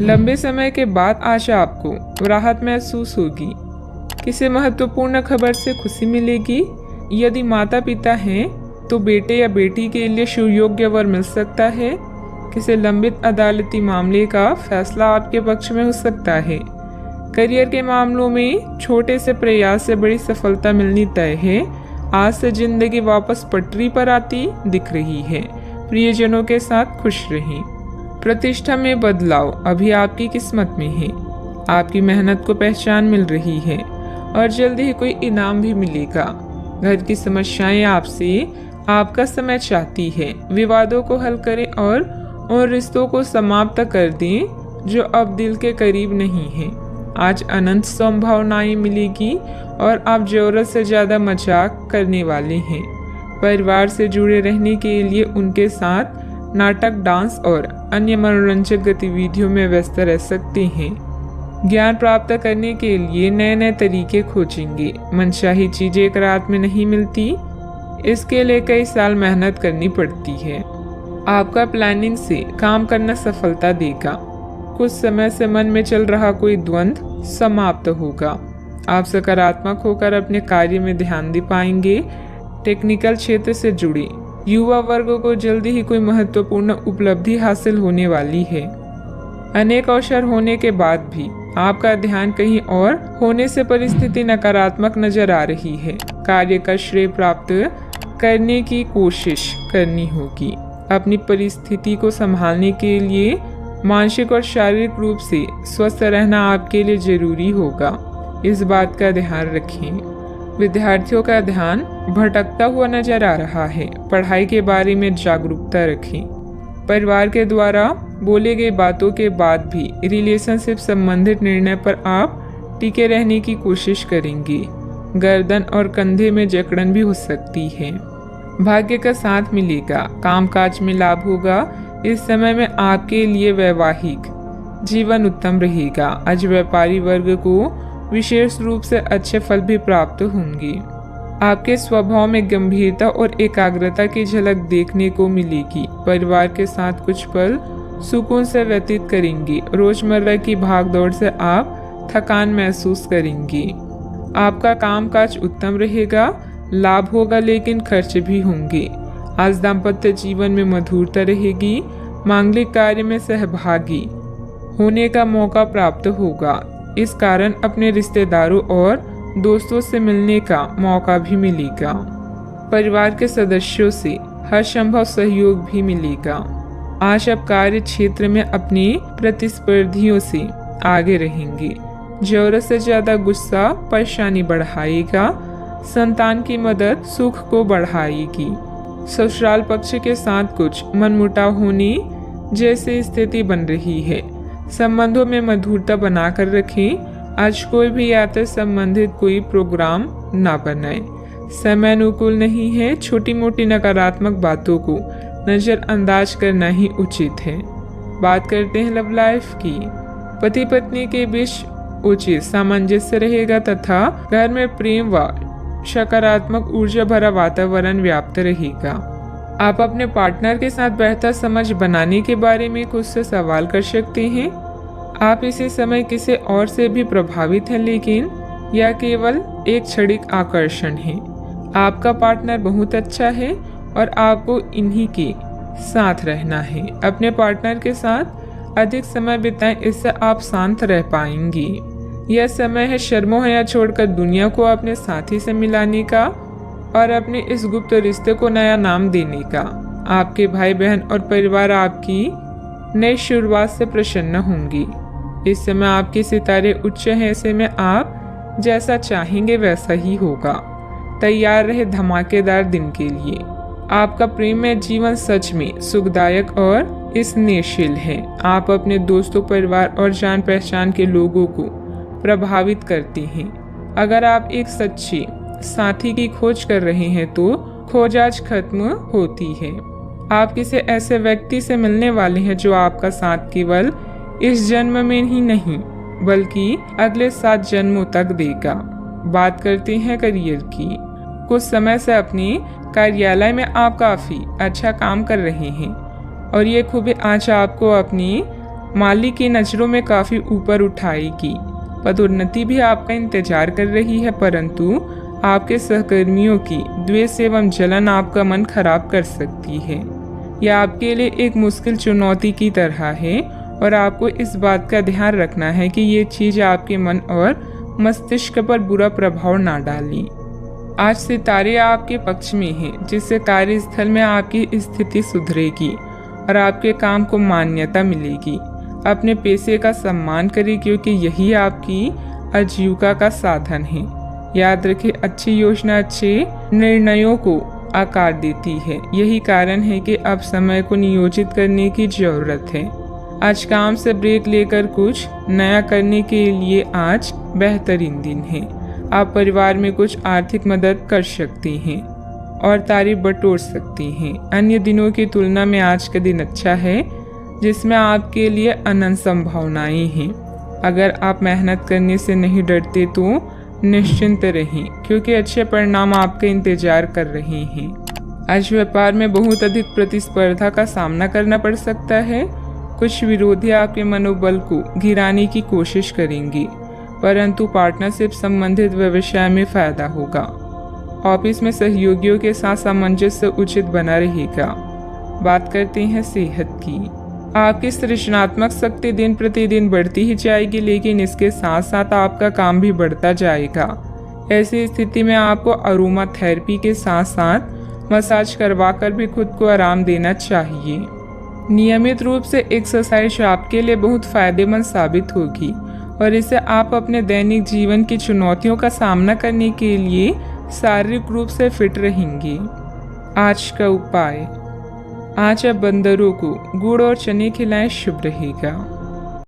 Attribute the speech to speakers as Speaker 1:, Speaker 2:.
Speaker 1: लंबे समय के बाद आज आपको राहत महसूस होगी। किसी महत्वपूर्ण खबर से खुशी मिलेगी। यदि माता पिता हैं तो बेटे या बेटी के लिए सुयोग्य वर मिल सकता है। किसी लंबित अदालती मामले का फैसला आपके पक्ष में हो सकता है। करियर के मामलों में छोटे से प्रयास से बड़ी सफलता मिलनी तय है। आज से जिंदगी वापस पटरी पर आती दिख रही है। प्रियजनों के साथ खुश रहें। प्रतिष्ठा में बदलाव अभी आपकी किस्मत में है। आपकी मेहनत को पहचान मिल रही है और जल्दी ही कोई इनाम भी मिलेगा। घर की समस्याएं आपसे आपका समय चाहती है। विवादों को हल करें और उन रिश्तों को समाप्त कर दें जो अब दिल के करीब नहीं है। आज अनंत संभावनाएं मिलेगी और आप जरूरत से ज्यादा मजाक करने वाले हैं। परिवार से जुड़े रहने के लिए उनके साथ नाटक, डांस और अन्य मनोरंजक गतिविधियों में व्यस्त रह सकते हैं। ज्ञान प्राप्त करने के लिए नए नए तरीके खोजेंगे। मनचाही चीजें एक रात में नहीं मिलती, इसके लिए कई साल मेहनत करनी पड़ती है। आपका प्लानिंग से काम करना सफलता देगा। कुछ समय से मन में चल रहा कोई द्वंद्व समाप्त होगा। आप सकारात्मक होकर अपने कार्य में ध्यान दे पाएंगे। टेक्निकल क्षेत्र से जुड़े युवा वर्ग को जल्दी ही कोई महत्वपूर्ण उपलब्धि हासिल होने वाली है। अनेक अवसर होने के बाद भी आपका ध्यान कहीं और होने से परिस्थिति नकारात्मक नजर आ रही है। कार्य का श्रेय प्राप्त करने की कोशिश करनी होगी। अपनी परिस्थिति को संभालने के लिए मानसिक और शारीरिक रूप से स्वस्थ रहना आपके लिए जरूरी होगा। इस बात का ध्यान रखें। विद्यार्थियों का ध्यान भटकता हुआ नजर आ रहा है। पढ़ाई के बारे में जागरूकता रखें। परिवार के द्वारा बोले गई बातों के बाद भी रिलेशनशिप संबंधित निर्णय पर आप टिके रहने की कोशिश करेंगे। गर्दन और कंधे में जकड़न भी हो सकती है। भाग्य का साथ मिलेगा। कामकाज में लाभ होगा। इस समय में आपके लिए वैवाहिक जीवन उत्तम रहेगा। आज व्यापारी वर्ग को विशेष रूप से अच्छे फल भी प्राप्त होंगे। आपके स्वभाव में गंभीरता और एकाग्रता की झलक देखने को मिलेगी। परिवार के साथ कुछ पल सुकून से व्यतीत करेंगे। रोजमर्रा की भागदौड़ से आप थकान महसूस करेंगे। आपका कामकाज उत्तम रहेगा। लाभ होगा लेकिन खर्च भी होंगे। आज दाम्पत्य जीवन में मधुरता रहेगी। मांगलिक कार्य में सहभागी होने का मौका प्राप्त होगा। इस कारण अपने रिश्तेदारों और दोस्तों से मिलने का मौका भी मिलेगा। परिवार के सदस्यों से हर संभव सहयोग भी मिलेगा। आज आप कार्य क्षेत्र में अपने प्रतिस्पर्धियों से आगे रहेंगे। जरूरत से ज्यादा गुस्सा परेशानी बढ़ाएगा। संतान की मदद सुख को बढ़ाएगी। ससुराल पक्ष के साथ कुछ मनमुटाव होने जैसी स्थिति बन रही है। संबंधों में मधुरता बनाकर रखें। आज कोई भी यात्रा संबंधित कोई प्रोग्राम ना बनाए। समय अनुकूल नहीं है। छोटी मोटी नकारात्मक बातों को नजरअंदाज करना ही उचित है। बात करते हैं लव लाइफ की। पति पत्नी के बीच उचित सामंजस्य रहेगा तथा घर में प्रेम व सकारात्मक ऊर्जा भरा वातावरण व्याप्त रहेगा। आप अपने पार्टनर के साथ बेहतर समझ बनाने के बारे में खुद से सवाल कर सकते हैं। आप इसी समय किसी और से भी प्रभावित हैं, लेकिन यह केवल एक क्षणिक आकर्षण है। आपका पार्टनर बहुत अच्छा है और आपको इन्हीं के साथ रहना है। अपने पार्टनर के साथ अधिक समय बिताएं, इससे आप शांत रह पाएंगे। यह समय है शर्मोहया छोड़कर दुनिया को अपने साथी से मिलाने का और अपने इस गुप्त रिश्ते को नया नाम देने का। आपके भाई बहन और परिवार आपकी नई शुरुआत से प्रसन्न होंगी। इस समय आपके सितारे उच्च हैं, ऐसे में आप जैसा चाहेंगे वैसा ही होगा। तैयार रहे धमाकेदार दिन के लिए। आपका प्रेममय जीवन सच में सुखदायक और स्नेहशील है। आप अपने दोस्तों, परिवार और जान पहचान के लोगों को प्रभावित करते हैं। अगर आप एक सच्चे साथी की खोज कर रहे हैं तो खोज आज खत्म होती है। आप किसी ऐसे व्यक्ति से मिलने वाले हैं जो आपका साथ केवल इस जन्म में ही नहीं बल्कि अगले 7 जन्मों तक देगा। बात करते हैं करियर की। कुछ समय से अपने कार्यालय में आप काफी अच्छा काम कर रहे हैं और ये खूबी आज आपको अपनी मालिक की नज़रों में काफ़ी ऊपर उठाएगी। पदोन्नति भी आपका इंतजार कर रही है, परंतु आपके सहकर्मियों की द्वेष एवं जलन आपका मन खराब कर सकती है। यह आपके लिए एक मुश्किल चुनौती की तरह है और आपको इस बात का ध्यान रखना है कि ये चीज़ आपके मन और मस्तिष्क पर बुरा प्रभाव ना डालें। आज सितारे आपके पक्ष में हैं, जिससे कार्यस्थल में आपकी स्थिति सुधरेगी और आपके काम को मान्यता मिलेगी। अपने पेशे का सम्मान करें, क्योंकि यही आपकी आजीविका का साधन है। याद रखें, अच्छी योजना अच्छे निर्णयों को आकार देती है। यही कारण है कि अब समय को नियोजित करने की जरूरत है। आज काम से ब्रेक लेकर कुछ नया करने के लिए आज बेहतरीन दिन है। आप परिवार में कुछ आर्थिक मदद कर सकती हैं और तारीफ बटोर सकती हैं। अन्य दिनों की तुलना में आज का दिन अच्छा है, जिसमें आपके लिए अनंत संभावनाएं हैं। अगर आप मेहनत करने से नहीं डरते तो निश्चिंत रहें, क्योंकि अच्छे परिणाम आपका इंतजार कर रहे हैं। आज व्यापार में बहुत अधिक प्रतिस्पर्धा का सामना करना पड़ सकता है। कुछ विरोधी आपके मनोबल को गिराने की कोशिश करेंगे, परंतु पार्टनरशिप संबंधित व्यवसाय में फायदा होगा। ऑफिस में सहयोगियों के साथ सामंजस्य उचित बना रहेगा। बात करते हैं सेहत की। आपकी सृजनात्मक शक्ति दिन प्रतिदिन बढ़ती ही जाएगी, लेकिन इसके साथ साथ आपका काम भी बढ़ता जाएगा। ऐसी स्थिति में आपको अरोमा थेरेपी के साथ साथ मसाज करवाकर भी खुद को आराम देना चाहिए। नियमित रूप से एक्सरसाइज आपके लिए बहुत फायदेमंद साबित होगी और इससे आप अपने दैनिक जीवन की चुनौतियों का सामना करने के लिए शारीरिक रूप से फिट रहेंगे। आज का उपाय, आज आप बंदरों को गुड़ और चने खिलाएं, शुभ रहेगा।